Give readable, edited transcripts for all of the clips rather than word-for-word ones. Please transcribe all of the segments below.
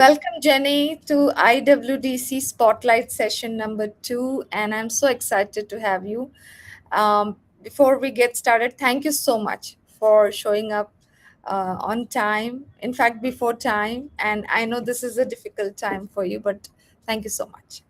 Welcome, Jenny, to IWDC Spotlight session number 2, and I'm so excited to have you. Before we get started, thank you so much for showing up on time, in fact, before time. And I know this is a difficult time for you, but thank you so much.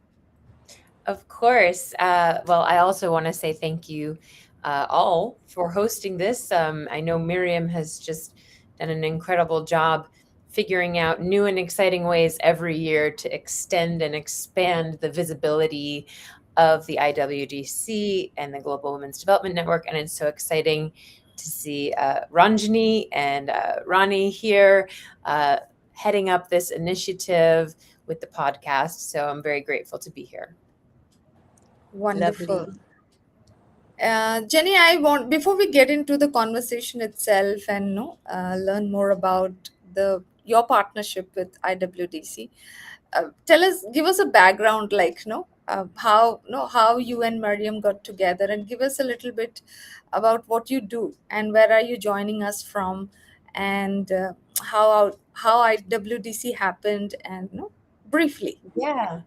Of course. Well, I also want to say thank you all for hosting this. I know Miriam has just done an incredible job figuring out new and exciting ways every year to extend and expand the visibility of the IWDC and the Global Women's Development Network. And it's so exciting to see Ranjani and Rani here heading up this initiative with the podcast. So I'm very grateful to be here. Wonderful. Lovely. Jenny, I want before we get into the conversation itself and learn more about the your partnership with IWDC. Give us a background, like how how you and Mariam got together, and give us a little bit about what you do and where are you joining us from, and how IWDC happened, and briefly. Yeah.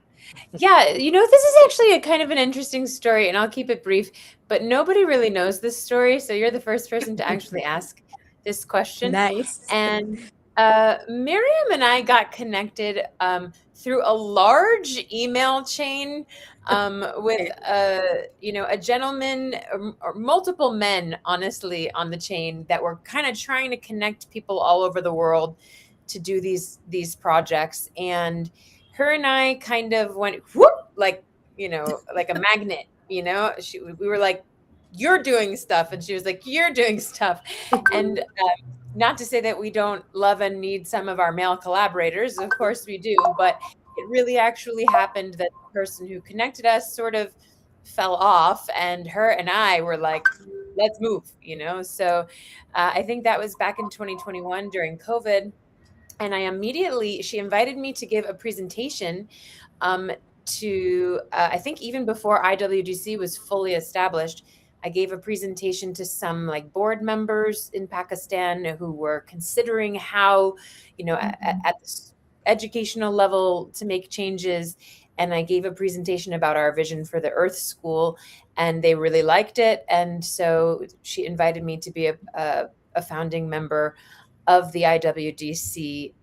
Yeah. This is actually a kind of an interesting story, and I'll keep it brief, but nobody really knows this story. So you're the first person to actually ask this question. Nice. And Miriam and I got connected through a large email chain with a gentleman or multiple men, honestly, on the chain that were kind of trying to connect people all over the world to do these projects. And her and I kind of went whoop, like like a magnet. We were like, "You're doing stuff," and she was like, "You're doing stuff," and not to say that we don't love and need some of our male collaborators. Of course we do, but it really actually happened that the person who connected us sort of fell off, and her and I were like, let's move. So I think that was back in 2021 during COVID. And she invited me to give a presentation to, I think even before IWGC was fully established. I gave a presentation to some like board members in Pakistan who were considering how, at this educational level to make changes. And I gave a presentation about our vision for the Earth School, and they really liked it. And so she invited me to be a founding member of the IWDC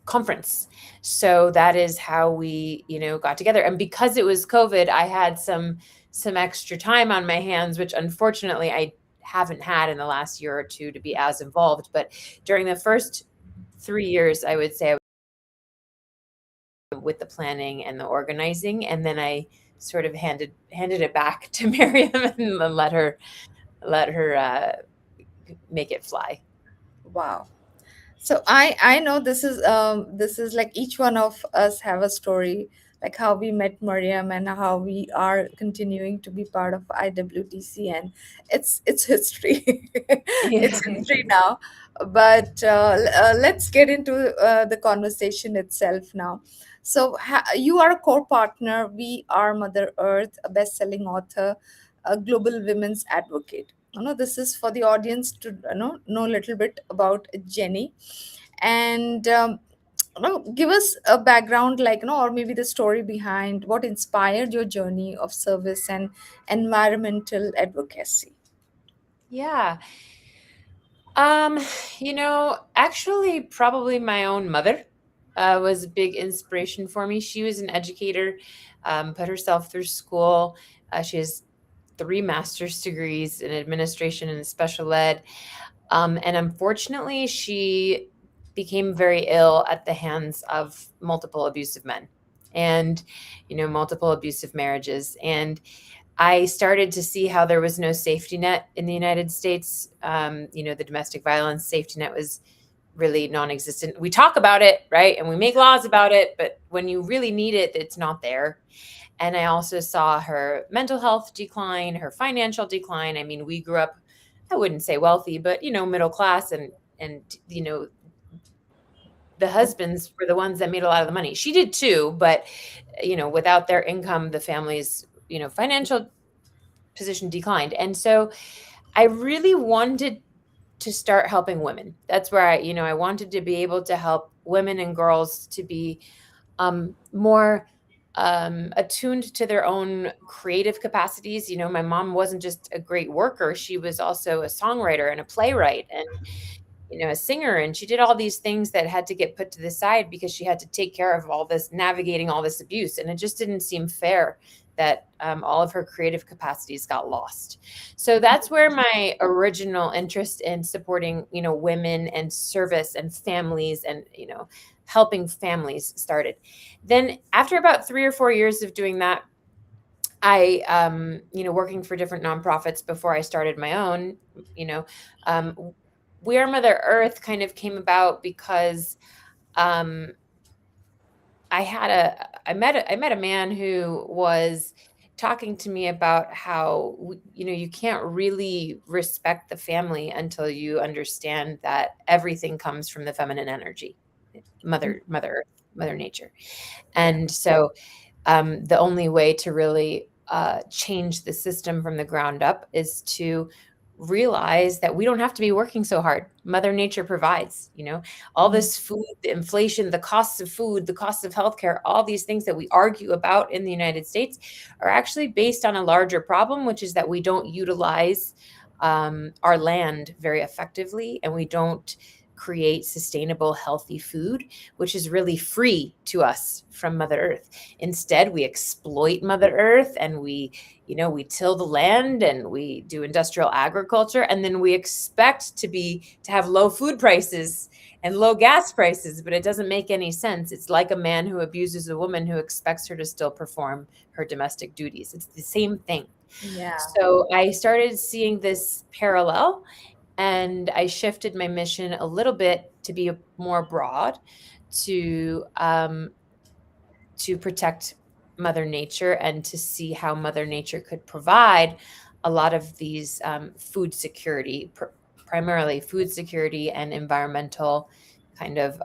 conference. So that is how we, got together. And because it was COVID, I had some extra time on my hands, which unfortunately I haven't had in the last year or two to be as involved. But during the first 3 years, I would say, with the planning and the organizing, and then I sort of handed it back to Miriam and let her make it fly. Wow. So I know this is like each one of us have a story, like how we met Mariam and how we are continuing to be part of IWTC, and it's history. Yeah. It's history now. But let's get into the conversation itself now. So you are a core partner. We are Mother Earth, a best-selling author, a global women's advocate. This is for the audience to know a little bit about Jenny, and give us a background, like or maybe the story behind what inspired your journey of service and environmental advocacy. Yeah. Um, actually, probably my own mother was a big inspiration for me. She was an educator, put herself through school. She has 3 master's degrees in administration and special ed. And unfortunately, she became very ill at the hands of multiple abusive men and, multiple abusive marriages. And I started to see how there was no safety net in the United States. The domestic violence safety net was really non-existent. We talk about it, right? And we make laws about it, but when you really need it, it's not there. And I also saw her mental health decline, her financial decline. I mean, we grew up, I wouldn't say wealthy, but, middle class, and the husbands were the ones that made a lot of the money. She did too, but, without their income, the family's, financial position declined. And so I really wanted to start helping women. That's where I wanted to be able to help women and girls to be more attuned to their own creative capacities. You know, my mom wasn't just a great worker, she was also a songwriter and a playwright and, you know, a singer. And she did all these things that had to get put to the side because she had to take care of all this, navigating all this abuse. And it just didn't seem fair that all of her creative capacities got lost. So that's where my original interest in supporting, you know, women and service and families and, you know, helping families started. Then after about 3 or 4 years of doing that, I, you know, working for different nonprofits before I started my own, you know, um, We Are Mother Earth kind of came about because um, I met a man who was talking to me about how you know, you can't really respect the family until you understand that everything comes from the feminine energy, Mother Earth, Mother Nature, Yeah. and so the only way to really change the system from the ground up is to realize that we don't have to be working so hard. Mother Nature provides, you know, all Mhm. this food, the inflation, the costs of food, the costs of healthcare, all these things that we argue about in the United States are actually based on a larger problem, which is that we don't utilize our land very effectively, and we don't create sustainable, healthy food, which is really free to us from Mother Earth. Instead, we exploit Mother Earth and we, you know, we till the land and we do industrial agriculture, and then we expect to have low food prices and low gas prices, but it doesn't make any sense. It's like a man who abuses a woman who expects her to still perform her domestic duties. It's the same thing. Yeah. So I started seeing this parallel, and I shifted my mission a little bit to be more broad, to protect Mother Nature and to see how Mother Nature could provide a lot of these food security, primarily food security and environmental kind of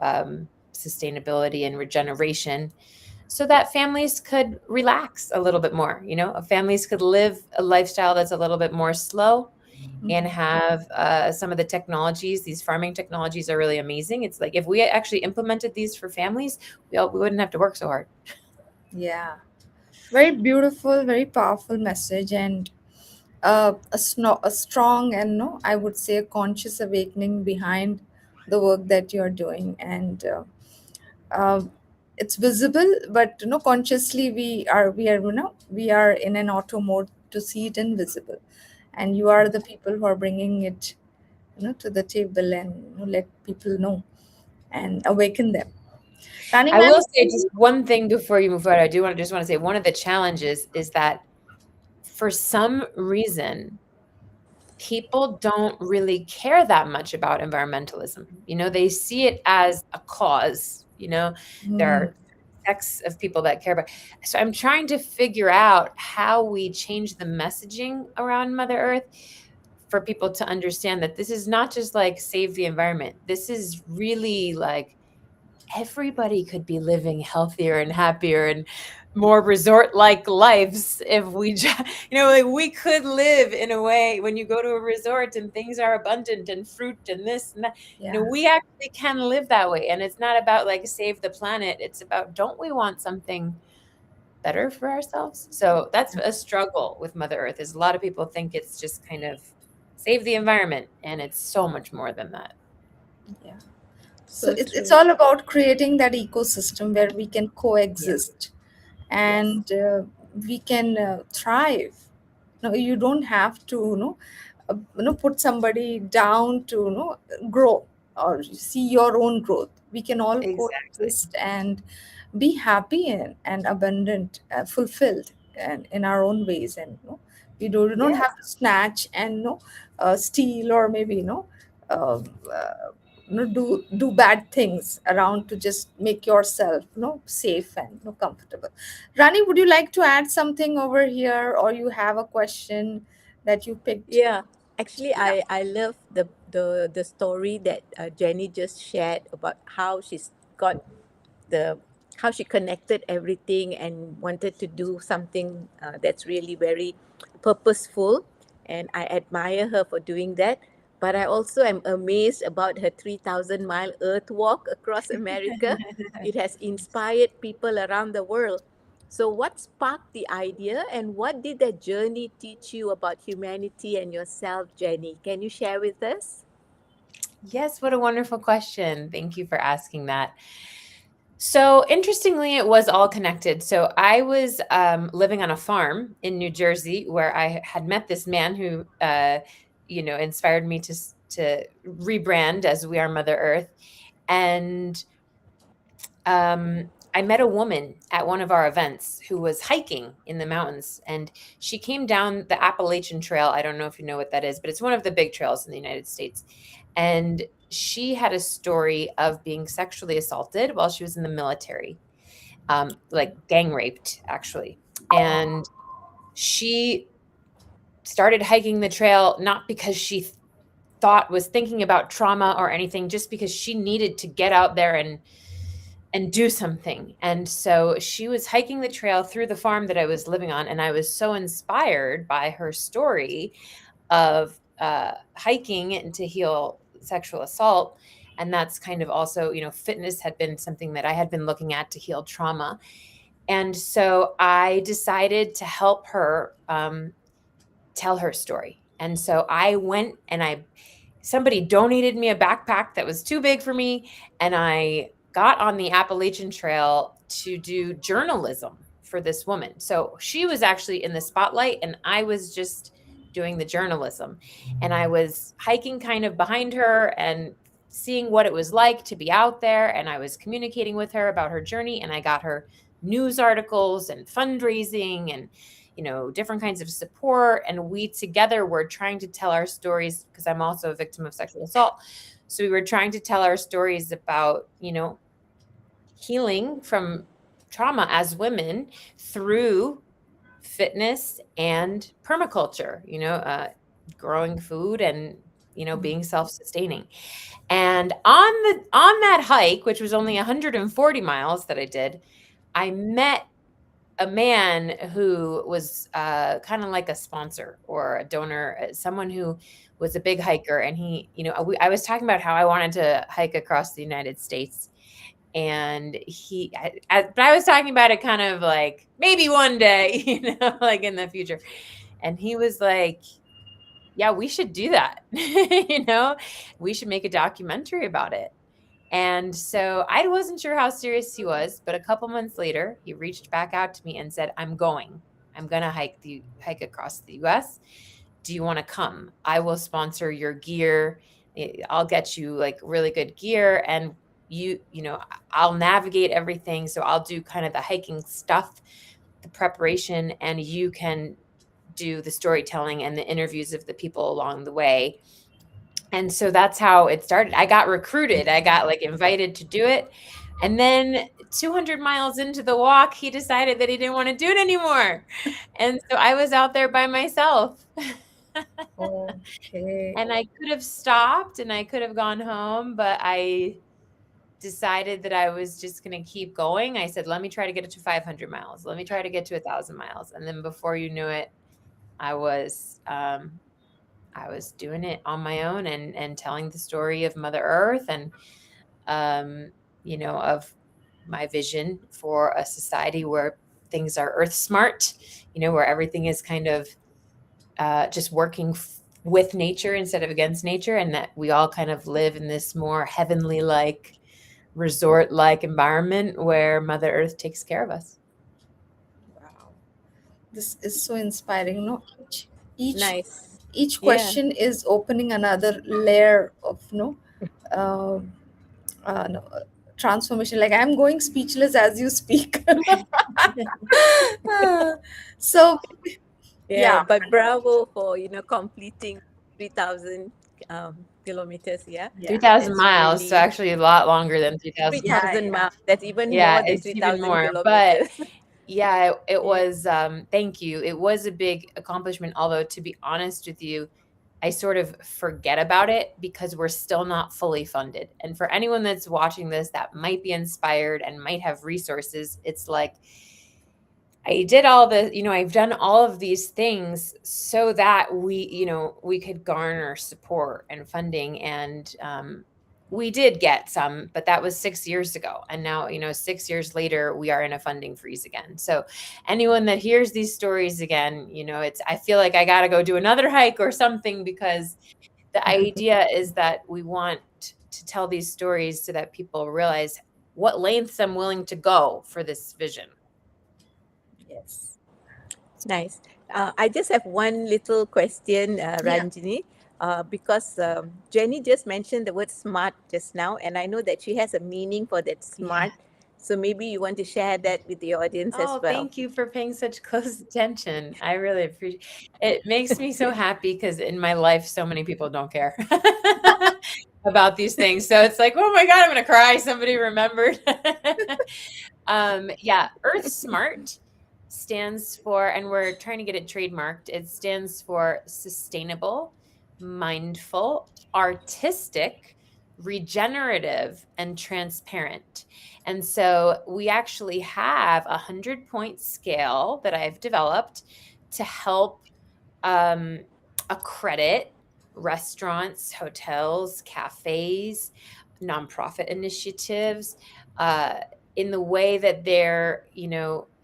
sustainability and regeneration, so that families could relax a little bit more. You know, families could live a lifestyle that's a little bit more slow and Mhm. have some of the technologies. These farming technologies are really amazing. It's like if we actually implemented these for families, we wouldn't have to work so hard. Yeah. Very beautiful, very powerful message, and a strong and, no, I would say, a conscious awakening behind the work that you're doing. And uh, it's visible, but consciously we are in an auto mode to see it invisible, and you are the people who are bringing it to the table, and let people know and awaken them. Rani I ma'am. will say just one thing before you move forward. I do want to just want to say one of the challenges is that for some reason, people don't really care that much about environmentalism. You know, they see it as a cause. You know, there Hmm. are sects of people that care about. So I'm trying to figure out how we change the messaging around Mother Earth for people to understand that this is not just like save the environment. This is really like everybody could be living healthier and happier and more resort like lives if we just, you know, like we could live in a way when you go to a resort and things are abundant and fruit and this and that. You know, Yeah. we actually can live that way. And it's not about like save the planet. It's about, don't we want something better for ourselves? So that's a struggle with Mother Earth, is a lot of people think it's just kind of save the environment, and it's so much more than that. Yeah. So So it's true. all about creating that ecosystem where we can Yeah. coexist, Yes. and we can thrive. No, you don't have to put somebody down to grow or see your own growth. We can all Exactly. coexist and be happy and abundant, fulfilled, and in our own ways. And we don't Yes. have to snatch and steal, or maybe uh, uh, do bad things around to just make yourself safe and comfortable. Rani, would you like to add something over here, or you have a question that you picked? Yeah. Actually, Yeah. I love the story that Jenny just shared about how she's got the how she connected everything and wanted to do something that's really very purposeful, and I admire her for doing that. But I also am amazed about her 3,000-mile earth walk across America. It has inspired people around the world. So, what sparked the idea, and what did that journey teach you about humanity and yourself, Jenny? Can you share with us? Yes, what a wonderful question. Thank you for asking that. So interestingly, it was all connected. So I was living on a farm in New Jersey where I had met this man who, inspired me to rebrand as We Are Mother Earth, and I met a woman at one of our events who was hiking in the mountains, and she came down the Appalachian Trail. I don't know if you know what that is, but it's one of the big trails in the United States. And she had a story of being sexually assaulted while she was in the military, like gang raped, actually. And she started hiking the trail not because she thought was thinking about trauma or anything, just because she needed to get out there and do something. And so she was hiking the trail through the farm that I was living on, and I was so inspired by her story of hiking and to heal sexual assault. And that's kind of also, fitness had been something that I had been looking at to heal trauma. And so I decided to help her tell her story. And so I went and somebody donated me a backpack that was too big for me, and I got on the Appalachian Trail to do journalism for this woman. So she was actually in the spotlight, and I was just doing the journalism. And I was hiking kind of behind her and seeing what it was like to be out there. And I was communicating with her about her journey, and I got her news articles and fundraising and different kinds of support. And we together were trying to tell our stories, because I'm also a victim of sexual assault. So we were trying to tell our stories about, healing from trauma as women through fitness and permaculture, growing food and, being self-sustaining. And on that hike, which was only 140 miles that I did, I met a man who was kind of like a sponsor or a donor, someone who was a big hiker. And he, I was talking about how I wanted to hike across the United States. And but I was talking about it kind of like maybe one day, like in the future. And he was like, yeah, we should do that. We should make a documentary about it. And so I wasn't sure how serious he was, but a couple months later, he reached back out to me and said, I'm going to hike across the US. Do you want to come? I will sponsor your gear. I'll get you like really good gear, and I'll navigate everything. So I'll do kind of the hiking stuff, the preparation, and you can do the storytelling and the interviews of the people along the way. And so that's how it started. I got recruited. I got like invited to do it. And then 200 miles into the walk, he decided that he didn't want to do it anymore. And so I was out there by myself. Okay. And I could have stopped and I could have gone home, but I decided that I was just going to keep going. I said, let me try to get it to 500 miles. Let me try to get to 1,000 miles. And then before you knew it, I was doing it on my own and telling the story of Mother Earth and, of my vision for a society where things are earth smart, where everything is kind of just working with nature instead of against nature, and that we all kind of live in this more heavenly-like, resort-like environment where Mother Earth takes care of us. Wow. This is so inspiring. No, each Nice. each Yeah. question is opening another layer of uh, no, transformation. Like I'm going speechless as you speak. So Yeah, yeah, but bravo for completing 3,000 kilometers. Yeah, 3,000 that's miles, so really actually a lot longer than 3,000 yeah, miles. 3,000 yeah. miles. That's even Yeah, more than it's even 3,000 more. But kilometers. yeah, it Yeah. was, thank you. It was a big accomplishment, although to be honest with you, I sort of forget about it because we're still not fully funded. And for anyone that's watching this that might be inspired and might have resources, it's like I did all the, I've done all of these things so that we could garner support and funding. And we did get some, but that was 6 years ago. And now, 6 years later, we are in a funding freeze again. So anyone that hears these stories again, I feel like I got to go do another hike or something, because the idea is that we want to tell these stories so that people realize what lengths I'm willing to go for this vision. Yes. Nice. I just have one little question, Yeah. Ranjini, because Jenny just mentioned the word smart just now, and I know that she has a meaning for that Yeah. smart. So maybe you want to share that with the audience as Oh, well. thank you for paying such close attention. I really appreciate it. Makes me so happy because in my life, so many people don't care about these things. So it's like, oh my God, I'm going to cry. Somebody remembered. Yeah, Earth Smart stands for, and we're trying to get it trademarked, it stands for sustainable, mindful, artistic, regenerative, and transparent. And so we actually have a 100-point scale that I've developed to help um, accredit restaurants, hotels, cafes, nonprofit initiatives, uh, in the way that they're,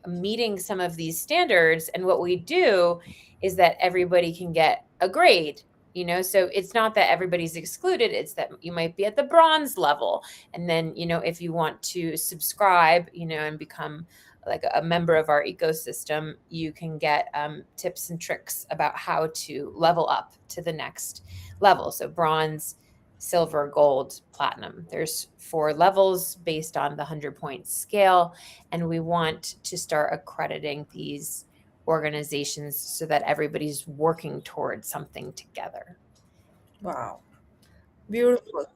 meeting some of these standards. And what we do is that everybody can get a grade. So it's not that everybody's excluded, it's that you might be at the bronze level. And then, if you want to subscribe, and become like a member of our ecosystem, you can get tips and tricks about how to level up to the next level. So bronze, silver, gold, platinum. There's 4 levels based on the 100-point scale. And we want to start accrediting these organizations so that everybody's working towards something together. Wow. Beautiful.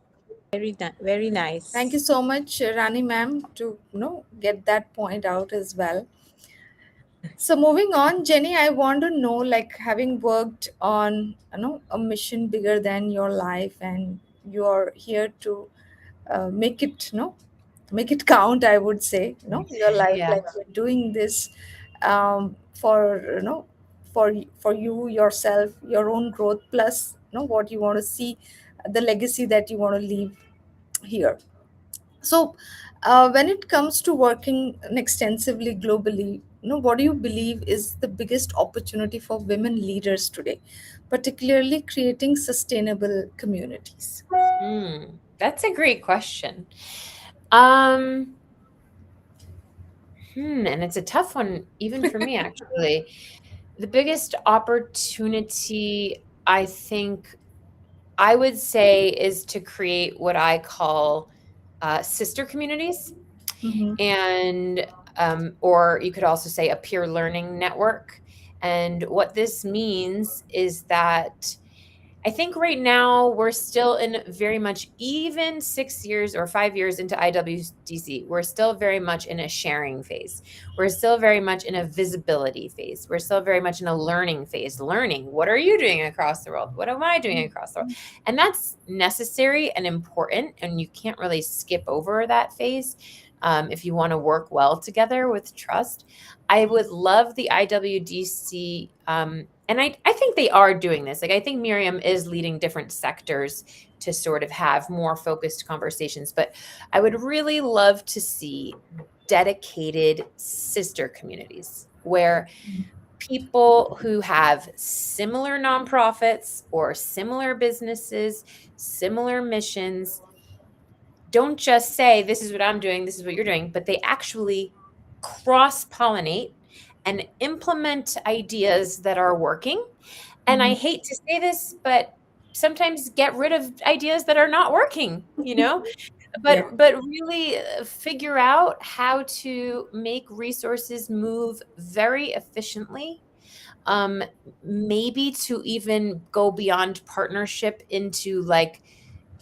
Very Thank you nice. so much, Rani ma'am, to get that point out as well. So moving on, Jenny, I want to know, like, having worked on a mission bigger than your life, and you are here to make it make it count. I would say your life, Yeah. like you're doing this for for you yourself, your own growth, plus what you want to see, the legacy that you want to leave here. So, when it comes to working extensively globally, what do you believe is the biggest opportunity for women leaders today, particularly creating sustainable communities? That's a great question. Um, and it's a tough one, even for me, actually. The biggest opportunity, I think, I would say, is to create what I call sister communities, Mm-hmm. and or you could also say a peer learning network. And what this means is that I think right now we're still in very much, even 6 years or 5 years into IWDC, we're still very much in a sharing phase. We're still very much in a visibility phase. We're still very much in a learning phase, learning what are you doing across the world? What am I doing across the world? And that's necessary and important. And you can't really skip over that phase if you want to work well together with trust. I would love the IWDC, and I think they are doing this. Like, I think Miriam is leading different sectors to sort of have more focused conversations, but I would really love to see dedicated sister communities where people who have similar nonprofits or similar businesses, similar missions, don't just say, this is what I'm doing, this is what you're doing, but they actually cross pollinate and implement ideas that are working. And I hate to say this, but sometimes get rid of ideas that are not working, Yeah. but really figure out how to make resources move very efficiently. Um, Maybe to even go beyond partnership into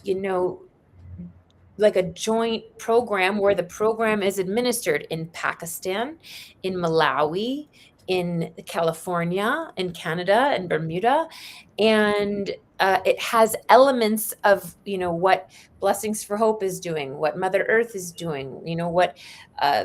you know, like a joint program where the program is administered in Pakistan, in Malawi, in California, in Canada, and Bermuda. And it has elements of, what Blessings for Hope is doing, what Mother Earth is doing, what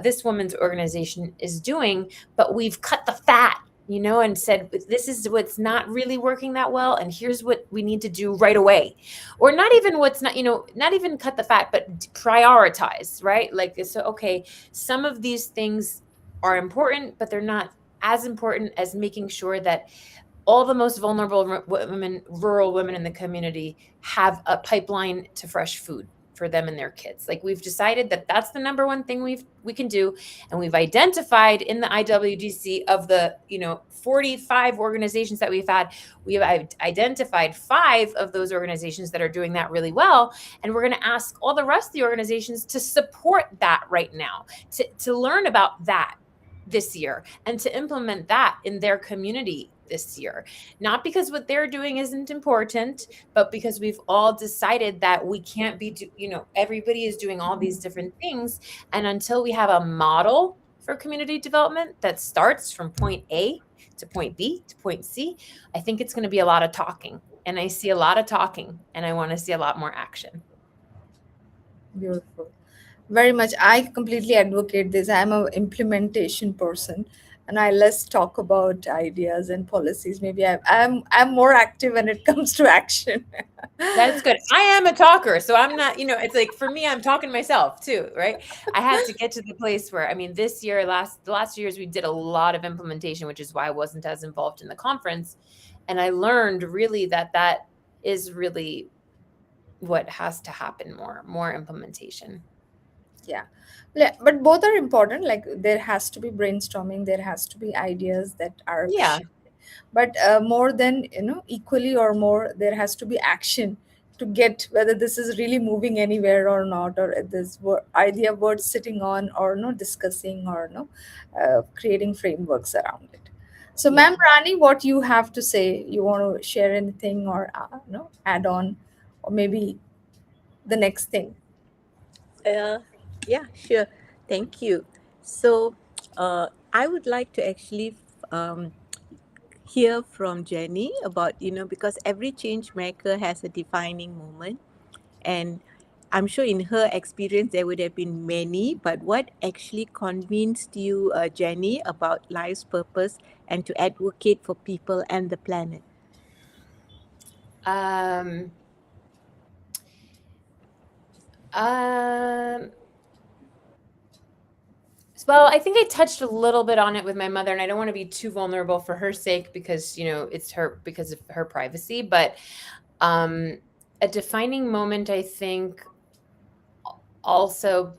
this woman's organization is doing, but we've cut the fat, and said, this is what's not really working that well, and here's what we need to do right away. Or not even what's not, not even cut the fat, but prioritize, right? Like, so, okay, some of these things are important, but they're not as important as making sure that all the most vulnerable women, rural women in the community, have a pipeline to fresh food for them and their kids. Like, we've decided that that's the number one thing we can do, and we've identified in the IWDC of the 45 organizations that we've had, we have identified 5 of those organizations that are doing that really well, and we're going to ask all the rest of the organizations to support that right now, to learn about that this year and to implement that in their community this year. Not because what they're doing isn't important, but because we've all decided that we can't be, everybody is doing all these different things. And until we have a model for community development that starts from point A to point B to point C, I think it's going to be a lot of talking. And I see a lot of talking, and I want to see a lot more action. Beautiful. Very much. I completely advocate this. I'm a implementation person, and I less talk about ideas and policies. Maybe I'm more active when it comes to action. That's good. I am a talker, so I'm not, it's like, for me, I'm talking to myself too, right? I had to get to the place where, I mean, this year, the last 2 years, we did a lot of implementation, which is why I wasn't as involved in the conference. And I learned really that is really what has to happen more implementation. Yeah. But both are important. Like, there has to be brainstorming, there has to be ideas that are Yeah. but more than equally or more, there has to be action to get whether this is really moving anywhere or not, or this idea worth sitting on, or no discussing, or no creating frameworks around it. So, Yeah. ma'am Rani, what you have to say? You want to share anything, or no add on, or maybe the next thing? Uh, yeah, sure. Thank you. So, I would like to actually hear from Jenny about, because every change maker has a defining moment. And I'm sure in her experience, there would have been many, but what actually convinced you, Jenny, about life's purpose and to advocate for people and the planet? Um, um, well, I think I touched a little bit on it with my mother, and I don't want to be too vulnerable for her sake because, it's her, because of her privacy. But a defining moment, I think, also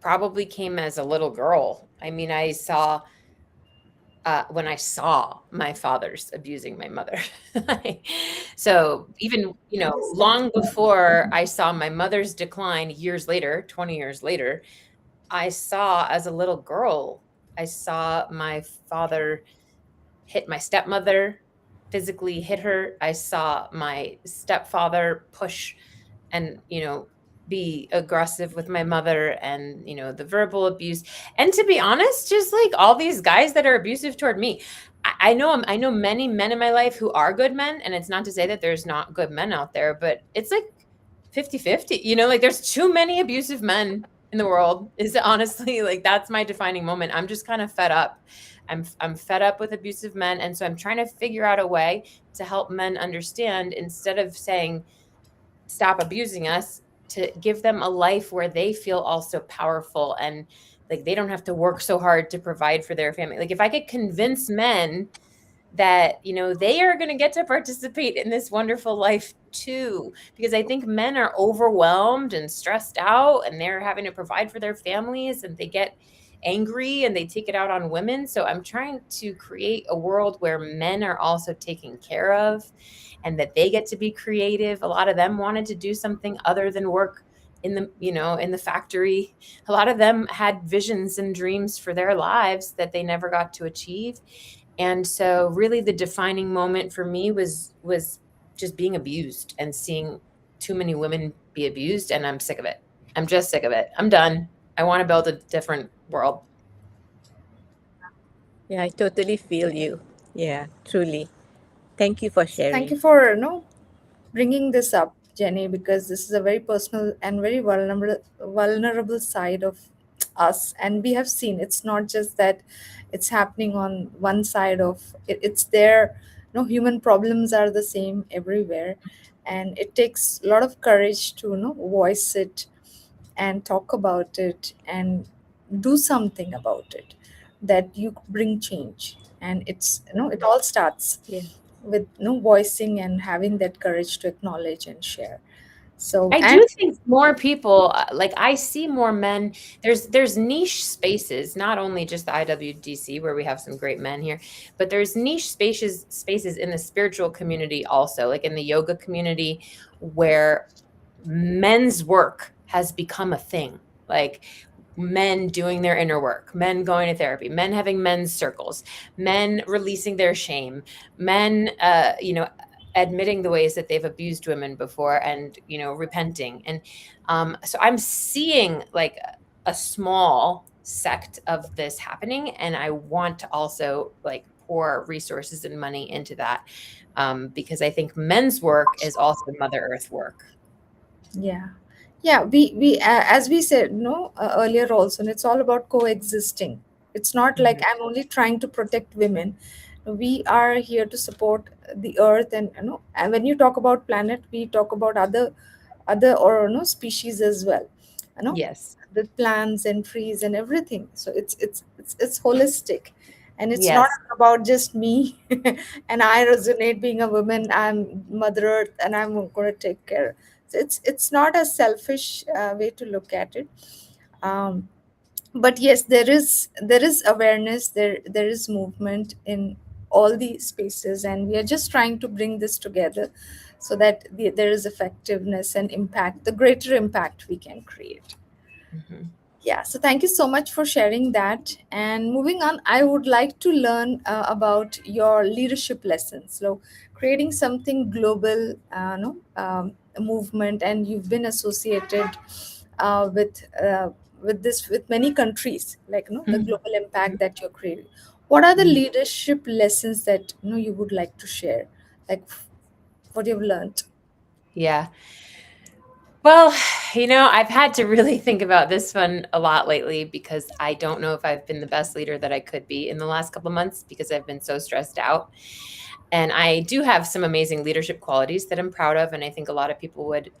probably came as a little girl. I mean, I saw when I saw my father's abusing my mother. So even, long before I saw my mother's decline years later, 20 years later, I saw, as a little girl, I saw my father hit my stepmother, physically hit her. I saw my stepfather push and, be aggressive with my mother, and, the verbal abuse. And to be honest, just like all these guys that are abusive toward me. I know many men in my life who are good men, and it's not to say that there's not good men out there, but it's like 50-50, like there's too many abusive men in the world, is honestly, like, that's my defining moment. I'm just kind of fed up. I'm fed up with abusive men, and so I'm trying to figure out a way to help men understand, instead of saying stop abusing us, to give them a life where they feel also powerful, and like they don't have to work so hard to provide for their family. Like, if I could convince men that, they are going to get to participate in this wonderful life too, because I think men are overwhelmed and stressed out, and they're having to provide for their families, and they get angry and they take it out on women. So I'm trying to create a world where men are also taken care of, and that they get to be creative. A lot of them wanted to do something other than work in the, in the factory. A lot of them had visions and dreams for their lives that they never got to achieve. And so really the defining moment for me was just being abused and seeing too many women be abused, and I'm sick of it. I'm just sick of it. I'm done. I want to build a different world. Yeah, I totally feel you. Yeah, truly. Thank you for Thank sharing. you for bringing this up, Jenny, because this is a very personal and very vulnerable side of us, and we have seen it's not just that it's happening on one side of it, it's there. No, human problems are the same everywhere, and it takes a lot of courage to voice it and talk about it and do something about it, that you bring change. And it's it all starts Yeah. with voicing and having that courage to acknowledge and share. So I and do think more people, like I see more men. There's niche spaces, not only just the IWDC where we have some great men here, but there's niche spaces in the spiritual community also, like in the yoga community, where men's work has become a thing. Like men doing their inner work, men going to therapy, men having men's circles, men releasing their shame, men, admitting the ways that they've abused women before and, repenting. And so I'm seeing like a small sect of this happening. And I want to also like pour resources and money into that, because I think men's work is also Mother Earth work. yeah, yeah, we as we said earlier also, and it's all about coexisting. It's not like Mhm. I'm only trying to protect women. We are here to support the earth, and and when you talk about planet, we talk about other or species as well, you know Yes. the plants and trees and everything. So it's holistic, and it's not Yes. about just me and I resonate being a woman, I'm mother earth and I'm going to take care. So it's not a selfish way to look at it. um, but yes, there is awareness, there is movement in all these spaces, and we are just trying to bring this together so that there is effectiveness and impact, the greater impact we can create. Mhm. Yeah, so thank you so much for sharing that. And moving on, I would like to learn about your leadership lessons. So, creating something global, no, movement, and you've been associated with this with many countries, like the Mhm. global impact that you're creating. What are the Mhm. leadership lessons that you would like to share, like what you've learned? Yeah. Well, I've had to really think about this one a lot lately because I don't know if I've been the best leader that I could be in the last couple of months because I've been so stressed out. And I do have some amazing leadership qualities that I'm proud of, and I think a lot of people would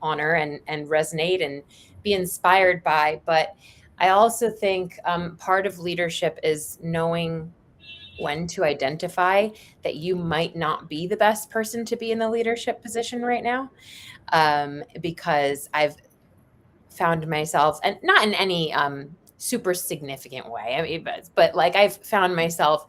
honor and resonate and be inspired by. But I also think part of leadership is knowing when to identify that you might not be the best person to be in the leadership position right now, because I've found myself, and not in any super significant way. I mean, but like I've found myself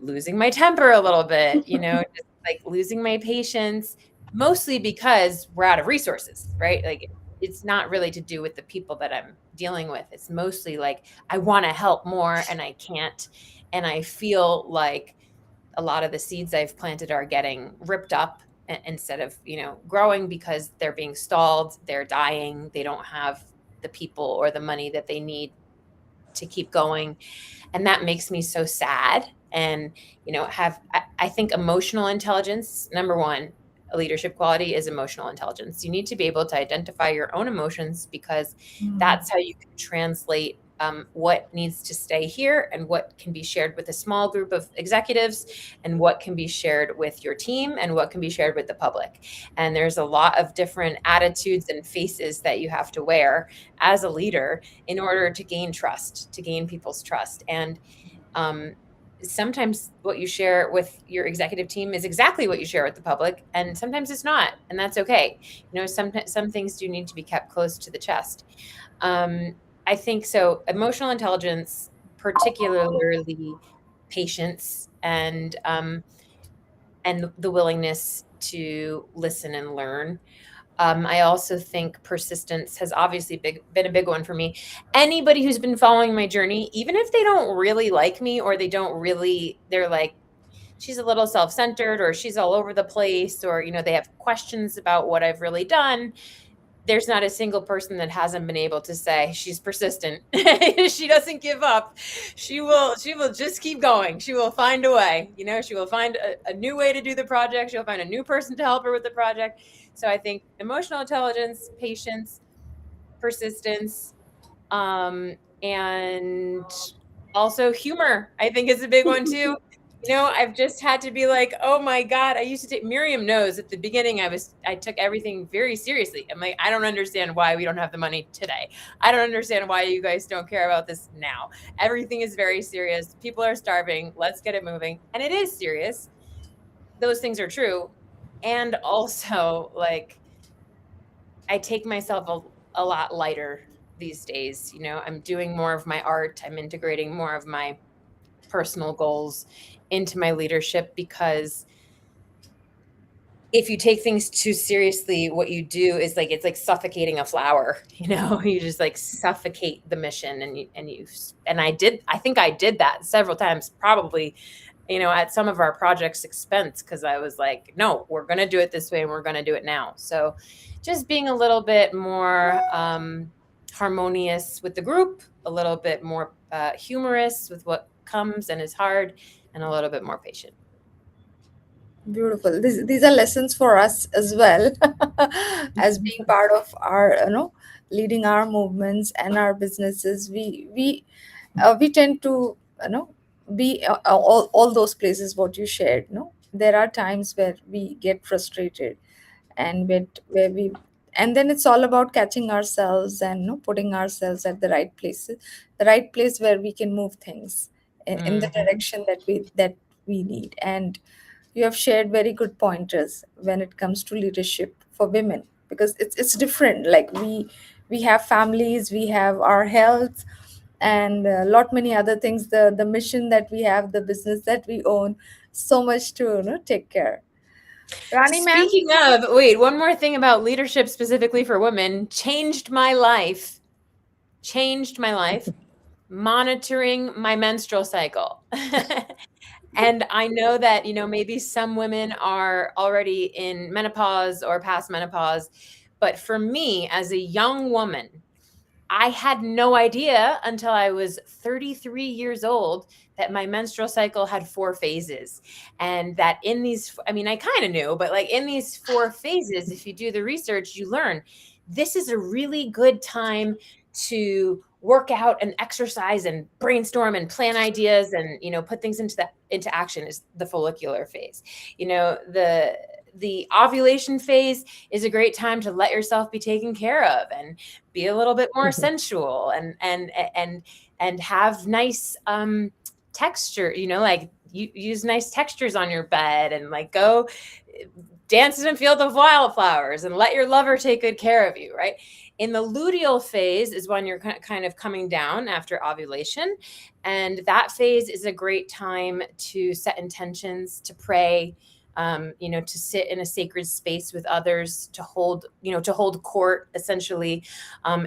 losing my temper a little bit, just like losing my patience, mostly because we're out of resources, right? Like it's not really to do with the people that I'm dealing with. It's mostly like I want to help more and I can't. And I feel like a lot of the seeds I've planted are getting ripped up instead of, growing because they're being stalled, they're dying, they don't have the people or the money that they need to keep going. And that makes me so sad. And, I think emotional intelligence, number one, a leadership quality is emotional intelligence. You need to be able to identify your own emotions because Mm, that's how you can translate what needs to stay here and what can be shared with a small group of executives and what can be shared with your team and what can be shared with the public. And there's a lot of different attitudes and faces that you have to wear as a leader in order to gain trust, to gain people's trust. And um, sometimes what you share with your executive team is exactly what you share with the public, and sometimes it's not, and that's okay. Some things do need to be kept close to the chest. I think so. Emotional intelligence, particularly patience and the willingness to listen and learn. I also think persistence has obviously been a big one for me. Anybody who's been following my journey, even if they don't really like me or they're like, she's a little self centered or she's all over the place or, they have questions about what I've really done. there's not a single person that hasn't been able to say she's persistent. She doesn't give up. She will just keep going. She will find a way. She will find a new way to do the project. She'll find a new person to help her with the project. So I think emotional intelligence, patience, persistence, and also humor, I think, is a big one too. I've just had to be like, oh my God, I used to take, Miriam knows at the beginning I took everything very seriously. I'm like, I don't understand why we don't have the money today. I don't understand why you guys don't care about this now. Everything is very serious. People are starving. Let's get it moving. And it is serious. Those things are true. And also, like, I take myself a lot lighter these days. I'm doing more of my art. I'm integrating more of my personal goals into my leadership, because if you take things too seriously, what you do is like, it's like suffocating a flower, you just like suffocate the mission. And I think I did that several times, probably, at some of our projects' expense, because I was like, no, we're going to do it this way and we're going to do it now. So just being a little bit more harmonious with the group, a little bit more humorous with what comes and is hard, and a little bit more patient. Beautiful. These are lessons for us as well, as being part of our, leading our movements and our businesses. We tend to, be all those places what you shared. There are times where we get frustrated, and where we, and then it's all about catching ourselves and, putting ourselves at the right places, the right place where we can move things in the direction that we need. And you have shared very good pointers when it comes to leadership for women, because it's different. Like, we have families, we have our health, and a lot many other things, the mission that we have, the business that we own, so much to, take care. Rani ma'am. Speaking of, wait, one more thing about leadership specifically for women, changed my life, monitoring my menstrual cycle. And I know that, maybe some women are already in menopause or past menopause, but for me, as a young woman, I had no idea until I was 33 years old that my menstrual cycle had 4 phases. And that in these, I mean, I kind of knew, but like in these 4 phases, if you do the research, you learn this is a really good time to work out and exercise and brainstorm and plan ideas and, put things into action, is the follicular phase. The ovulation phase is a great time to let yourself be taken care of and be a little bit more sensual and have nice texture, like you use nice textures on your bed, and like go dance in a field of wildflowers and let your lover take good care of you, right? In the luteal phase is when you're kind of coming down after ovulation. And that phase is a great time to set intentions, to pray, to sit in a sacred space with others, to hold court, essentially,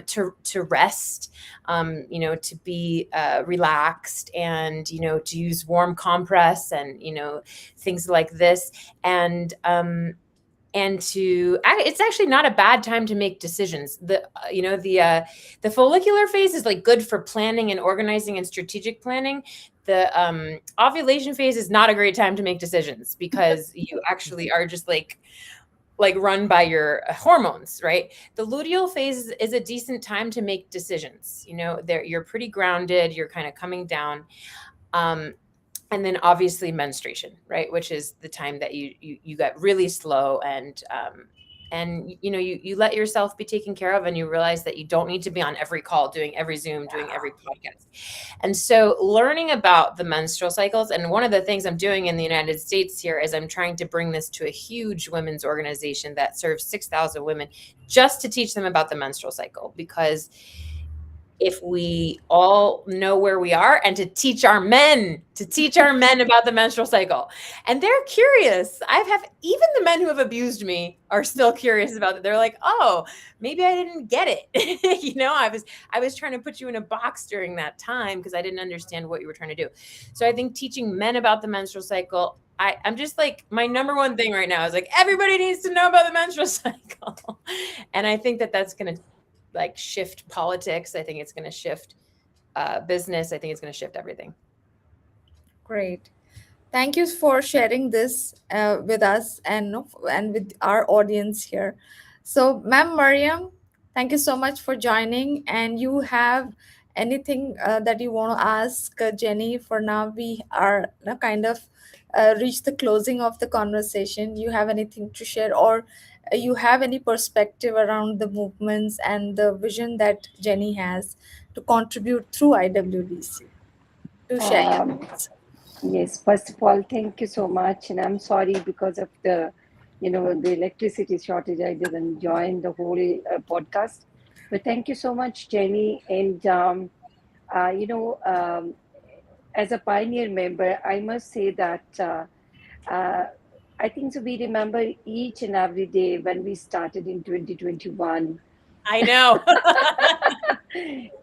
to rest, to be relaxed, and, to use warm compress and, things like this. And it's actually not a bad time to make decisions. The follicular phase is like good for planning and organizing and strategic planning. The ovulation phase is not a great time to make decisions, because you actually are just like run by your hormones, right? The luteal phase is a decent time to make decisions. You're pretty grounded, you're kind of coming down. And then obviously menstruation, right? Which is the time that you get really slow, and you let yourself be taken care of, and you realize that you don't need to be on every call, doing every Zoom, doing every podcast. And so learning about the menstrual cycles, and one of the things I'm doing in the United States here is I'm trying to bring this to a huge women's organization that serves 6,000 women, just to teach them about the menstrual cycle, because if we all know where we are, and to teach our men about the menstrual cycle. And they're curious. I've have even the men who have abused me are still curious about it. They're like, oh, maybe I didn't get it. I was trying to put you in a box during that time because I didn't understand what you were trying to do. So I think teaching men about the menstrual cycle, I'm just like, my number one thing right now is like, everybody needs to know about the menstrual cycle. And I think that that's going to like shift politics. I think it's going to shift business. I think it's going to shift everything. Great. Thank you for sharing this with us and and with our audience here. So, Ma'am Mariam, thank you so much for joining. And you have anything that you want to ask Jenny? For now, we are kind of reached the closing of the conversation. You have anything to share, or you have any perspective around the movements and the vision that Jenny has to contribute through IWDC? To share your Um, thoughts. yes, first of all, thank you so much. And I'm sorry because of the electricity shortage, I didn't join the whole podcast. But thank you so much, Jenny. And, uh, you know, um, as a pioneer member, I must say that uh, I think so. We remember each and every day when we started in 2021. I know.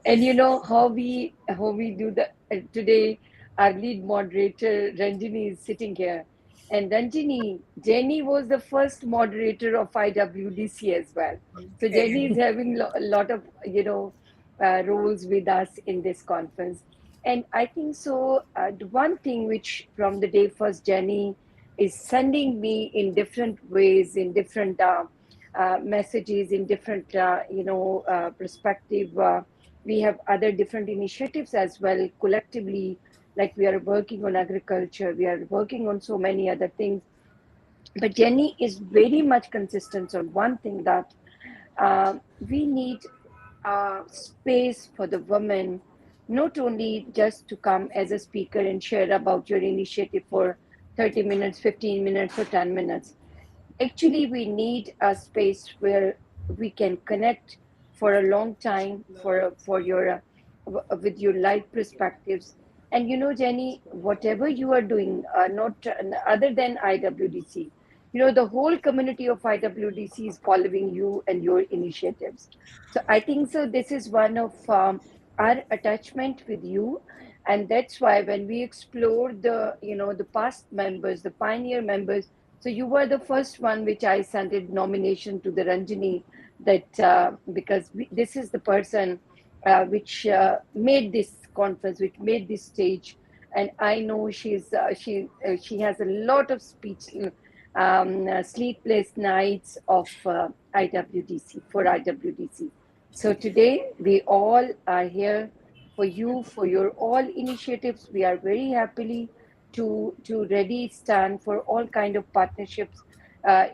And how we do the today. Our lead moderator Ranjini is sitting here, and Ranjini, Jenny was the first moderator of IWDC as well. So Jenny is having a lot of roles with us in this conference, and I think so. The one thing which from the day first, Jenny is sending me in different ways, in different messages, in different perspective. We have other different initiatives as well collectively, like we are working on agriculture, we are working on so many other things. But Jenny is very much consistent on one thing, that we need space for the women, not only just to come as a speaker and share about your initiative for 30 minutes, 15 minutes, or 10 minutes. Actually, we need a space where we can connect for a long time for your with your life perspectives. And Jenny, whatever you are doing, not other than IWDC, the whole community of IWDC is following you and your initiatives. So I think so this is one of our attachment with you. And that's why when we explore the past members, the pioneer members, so you were the first one which I sent a nomination to the Ranjini, that because this is the person which made this conference, which made this stage, and I know she has a lot of speech, sleepless nights of IWDC for IWDC. So today we all are here for you, for your all initiatives. We are very happily to ready stand for all kind of partnerships,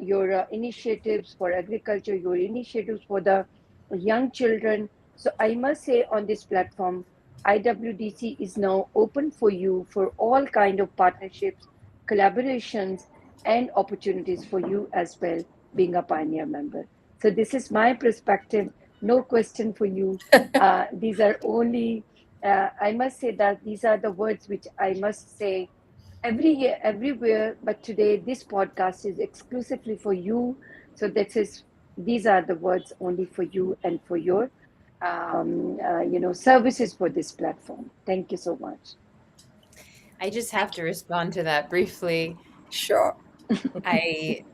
your initiatives for agriculture, your initiatives for the young children. So I must say on this platform, IWDC is now open for you for all kind of partnerships, collaborations, and opportunities for you as well, being a pioneer member. So this is my perspective. No question for you. These are only, I must say that these are the words which I must say every year, everywhere. But today, this podcast is exclusively for you. So these are the words only for you and for your, services for this platform. Thank you so much. I just have to respond to that briefly. Sure. I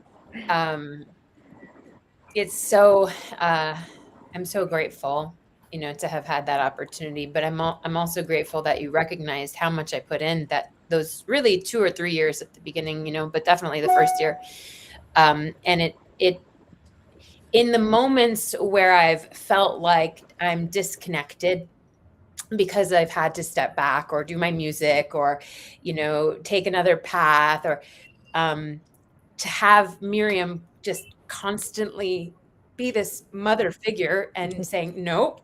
it's so I'm so grateful, to have had that opportunity, but I'm also grateful that you recognized how much I put in, that those really 2 or 3 years at the beginning, but definitely the first year. And it in the moments where I've felt like I'm disconnected because I've had to step back or do my music or, take another path, or to have Miriam just constantly be this mother figure and saying, nope,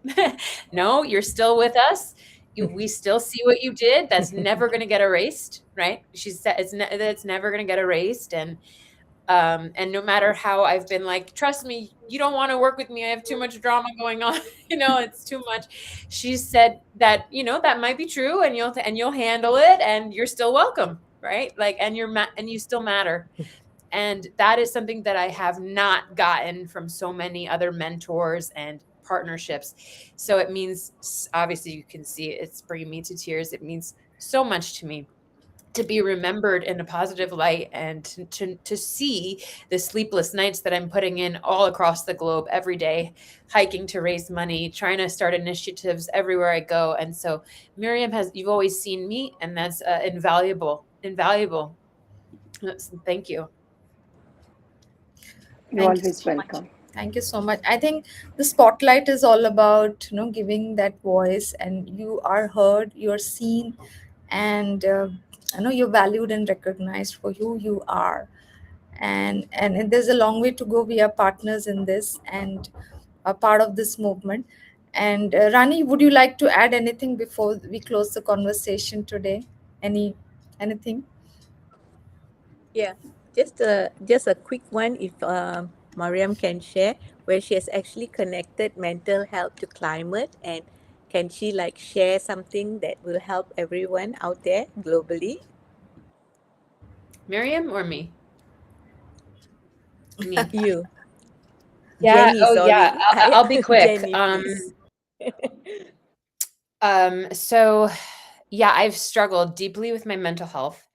no, you're still with us. We still see what you did. That's never going to get erased, right? She said it's never going to get erased. And And no matter how I've been like, trust me, you don't want to work with me. I have too much drama going on. It's too much. She said that, that might be true, and you'll handle it, and you're still welcome, right? Like, and and you still matter. And that is something that I have not gotten from so many other mentors and partnerships. So it means, obviously, you can see it's bringing me to tears. It means so much to me to be remembered in a positive light, and to see the sleepless nights that I'm putting in all across the globe every day, hiking to raise money, trying to start initiatives everywhere I go. And so, Miriam, you've always seen me, and that's invaluable, invaluable. Thank you. You're Thank you always so much. welcome. Thank you so much. I think the spotlight is all about, giving that voice, and you are heard, you're seen, and I know you're valued and recognized for who you are. And there's a long way to go. We are partners in this and a part of this movement. And Rani, would you like to add anything before we close the conversation today? Anything? Yeah, just a quick one if Mariam can share where she has actually connected mental health to climate, and can she like share something that will help everyone out there globally? Miriam or me? Me. You, Yeah. Jenny, Oh, yeah. sorry, I'll be quick. Jenny, please. So yeah, I've struggled deeply with my mental health.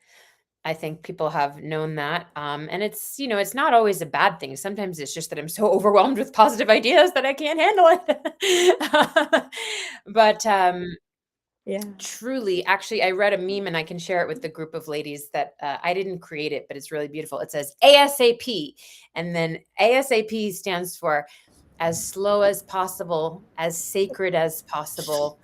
I think people have known that. And it's not always a bad thing. Sometimes it's just that I'm so overwhelmed with positive ideas that I can't handle it. But Yeah. truly, actually, I read a meme, and I can share it with the group of ladies that I didn't create it, but it's really beautiful. It says ASAP. And then ASAP stands for as slow as possible, as sacred as possible.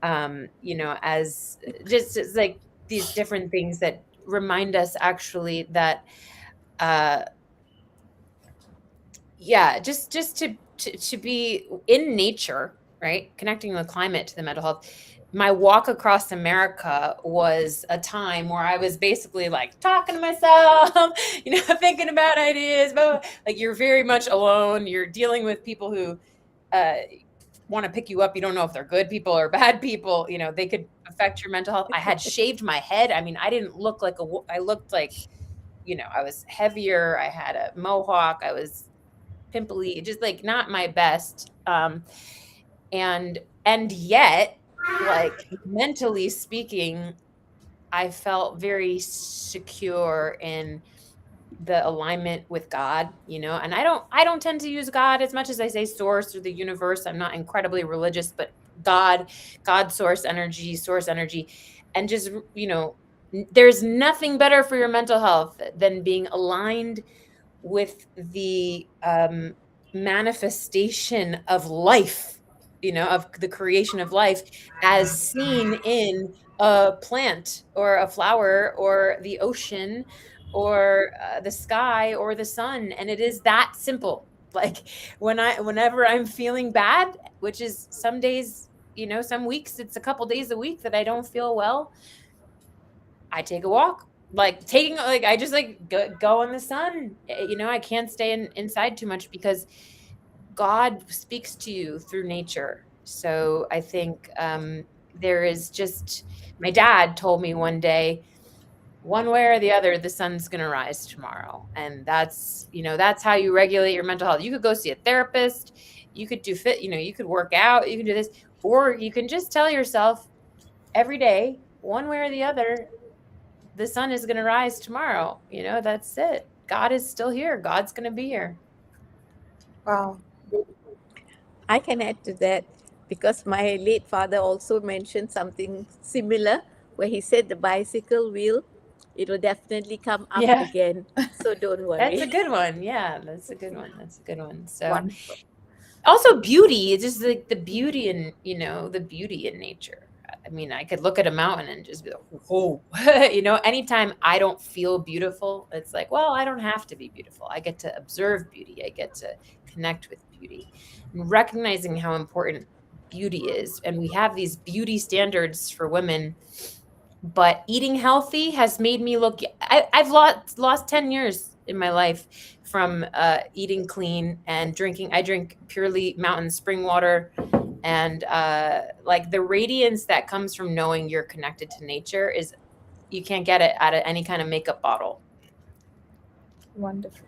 As just it's like these different things that remind us actually that uh yeah, just to be in nature, right? Connecting the climate to the mental health. My walk across America was a time where I was basically like talking to myself, thinking about ideas, but like you're very much alone. You're dealing with people who uh want to pick you up. You don't know if they're good people or bad people. They could affect your mental health. I had shaved my head. I mean, I didn't look like I looked like, I was heavier. I had a mohawk. I was pimply, just like not my best. And yet, like mentally speaking, I felt very secure in the alignment with God, and I don't tend to use God as much as I say source or the universe. I'm not incredibly religious, but God, source energy, and just, there's nothing better for your mental health than being aligned with the manifestation of life, of the creation of life as seen in a plant or a flower or the ocean or the sky or the sun. And it is that simple. Like whenever I'm feeling bad, which is some days, some weeks, it's a couple days a week that I don't feel well, I take a walk. I just like go in the sun. I can't stay inside too much because God speaks to you through nature. So I think there is just, my dad told me one day, one way or the other, the sun's going to rise tomorrow. And that's how you regulate your mental health. You could go see a therapist, you could do you could work out, you can do this, or you can just tell yourself every day, one way or the other, the sun is going to rise tomorrow. That's it. God is still here. God's going to be here. Wow. I can add to that because my late father also mentioned something similar where he said the bicycle wheel, it will definitely come up Yeah. again. So don't worry. That's a good one. Yeah, that's a good one. That's a good one. So Wonderful. also beauty, it's just like the beauty in, the beauty in nature. I mean, I could look at a mountain and just be like, whoa. Anytime I don't feel beautiful, it's like, well, I don't have to be beautiful. I get to observe beauty. I get to connect with beauty. And recognizing how important beauty is. And we have these beauty standards for women, but eating healthy has made me look, I've lost 10 years in my life from eating clean and drinking. I drink purely mountain spring water, and like the radiance that comes from knowing you're connected to nature is, you can't get it out of any kind of makeup bottle. Wonderful.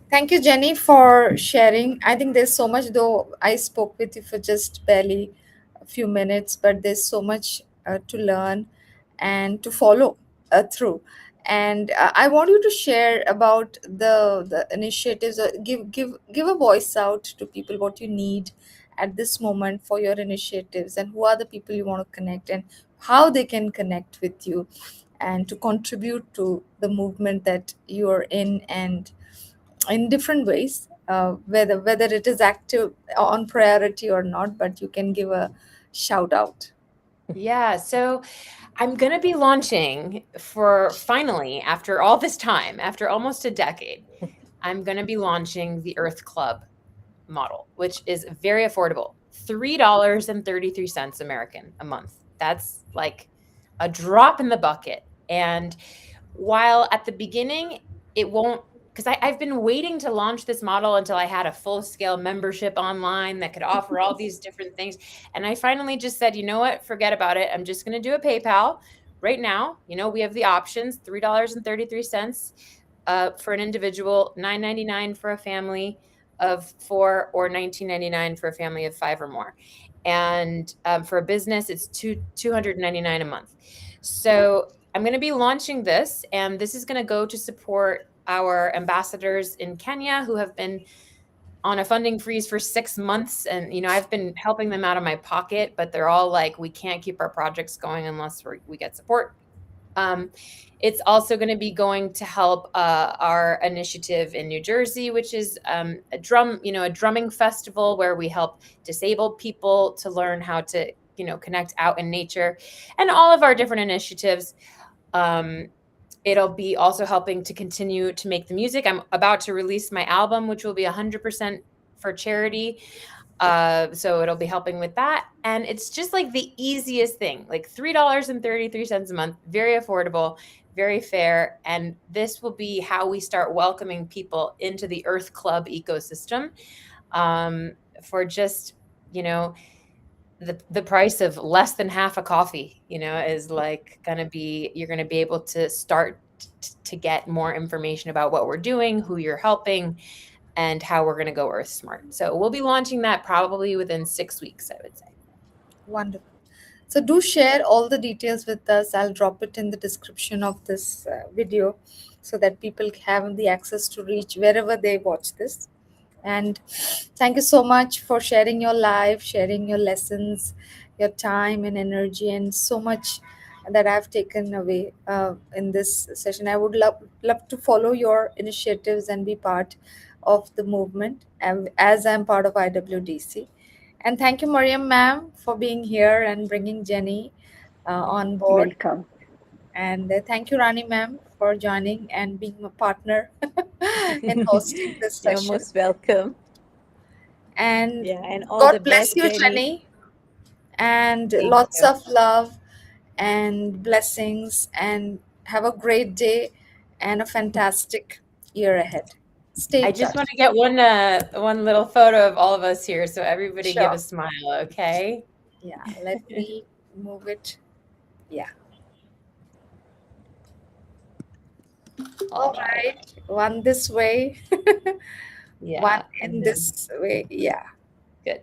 Thank you, Jenny, for sharing. I think there's so much, though I spoke with you for just barely a few minutes, but there's so much to learn and to follow through. And I want you to share about the initiatives. Give a voice out to people what you need at this moment for your initiatives, and who are the people you want to connect, and how they can connect with you and to contribute to the movement that you're in, and in different ways, whether it is active on priority or not, but you can give a shout out. Yeah, so I'm going to be launching, for finally, after all this time, after almost a decade, I'm going to be launching the Earth Club model, which is very affordable. $3.33 American a month. That's like a drop in the bucket. And while at the beginning, it won't, because I've been waiting to launch this model until I had a full scale membership online that could offer all these different things. And I finally just said, you know what, forget about it. I'm just going to do a PayPal right now. You know, we have the options, $3.33 for an individual, $9.99 for a family of 4, or $19.99 for a family of 5 or more. And for a business, it's $299 a month. So I'm going to be launching this, and this is going to go to support our ambassadors in Kenya who have been on a funding freeze for 6 months. And, you know, I've been helping them out of my pocket, but they're all like, we can't keep our projects going unless we get support. It's also going to be going to help our initiative in New Jersey, which is a drumming festival where we help disabled people to learn how to, connect out in nature, and all of our different initiatives. It'll be also helping to continue to make the music. I'm about to release my album, which will be 100% for charity. So it'll be helping with that. And it's just like the easiest thing, like $3.33 a month, very affordable, very fair. And this will be how we start welcoming people into the Earth Club ecosystem, for just, the price of less than half a coffee, is like you're going to be able to start to get more information about what we're doing, who you're helping, and how we're going to go Earth Smart. So we'll be launching that probably within 6 weeks, I would say. Wonderful. So do share all the details with us. I'll drop it in the description of this video so that people have the access to reach wherever they watch this. And thank you so much for sharing your life, sharing your lessons, your time and energy, and so much that I've taken away in this session. I would love to follow your initiatives and be part of the movement, as I'm part of IWDC. And thank you, Mariam ma'am, for being here and bringing Jenny on board. Welcome. And thank you, Rani ma'am, for joining and being a partner in hosting this You're session. most welcome. And Yeah, and all the God bless best, you, Jenny. Jenny. And Thank lots you. of love and blessings. And have a great day and a fantastic year ahead. Stay I in just touch. want to get one little photo of all of us here, so everybody give Sure. a smile, okay? Yeah, let me move it. Yeah. All right. One this way. Yeah. One and in then- this way. Yeah. Good.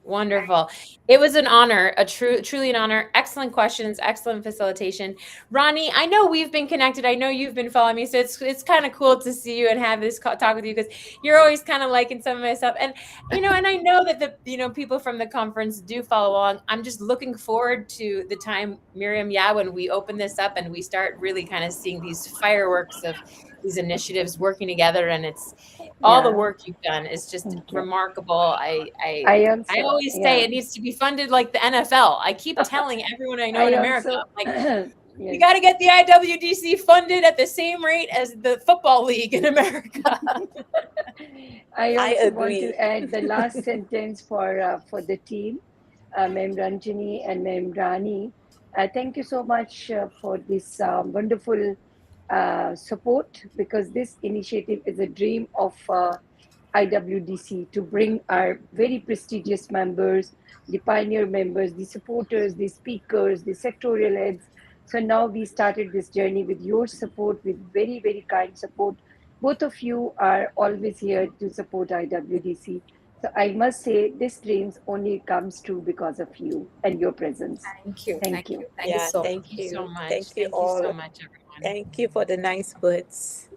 Wonderful. It was an honor, truly an honor. Excellent questions, excellent facilitation. Ronnie, I know we've been connected. I know you've been following me, so it's kind of cool to see you and have this talk with you, because you're always kind of liking some of my stuff. And and I know that the people from the conference do follow along. I'm just looking forward to the time, Miriam, when we open this up and we start really kind of seeing these fireworks of these initiatives working together, and it's all the Yeah. work you've done is just Thank you. remarkable. I I also, always say yeah. it needs to be funded like the NFL. I keep telling everyone I know in I America, also, I'm like, we yes. got to get the IWDC funded at the same rate as the football league in America. I I also want agree. to add the last sentence for the team, Ma'am Ranjini and Ma'am Rani. Thank you so much for this wonderful support, because this initiative is a dream of IWDC to bring our very prestigious members, the pioneer members, the supporters, the speakers, the sectorial heads. So now we started this journey with your support, with very, very kind support. Both of you are always here to support IWDC. So I must say, this dreams only comes true because of you and your presence. Thank you. Thank Thank you. you. Thank you Yeah, so thank Thank you much. so you. much. Thank you Thank you so all. much, everyone. Thank you for the nice words.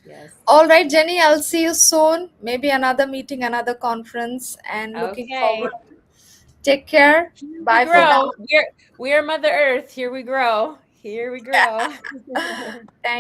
Yes. All right, Jenny, I'll see you soon. Maybe another meeting, another conference, and looking forward. Okay. Take care. Here we Bye for grow. now. We are Mother Earth. Here we grow. Here we grow. Thank